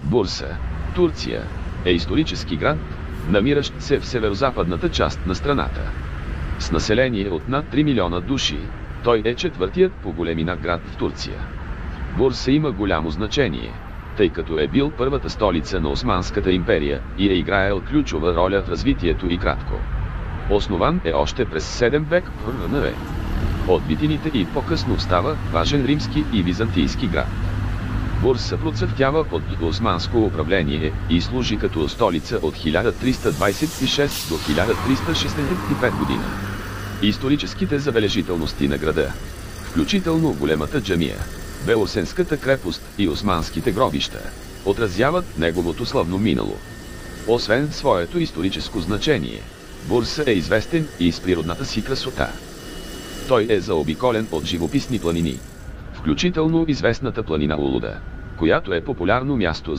Бурса, Турция, е исторически град, намиращ се в северозападната част на страната. С население от над 3 милиона души, той е четвъртият по големина град в Турция. Бурса има голямо значение, тъй като е бил първата столица на Османската империя и е играел ключова роля в развитието и кратко. Основан е още през 7 век п.н.в. От битините и по-късно става важен римски и византийски град. Бурса процъфтява под османско управление и служи като столица от 1326 до 1365 година. Историческите забележителности на града, включително големата джамия, Белосенската крепост и османските гробища, отразяват неговото славно минало. Освен своето историческо значение, Бурса е известен и с природната си красота. Той е заобиколен от живописни планини, включително известната планина Улуда, която е популярно място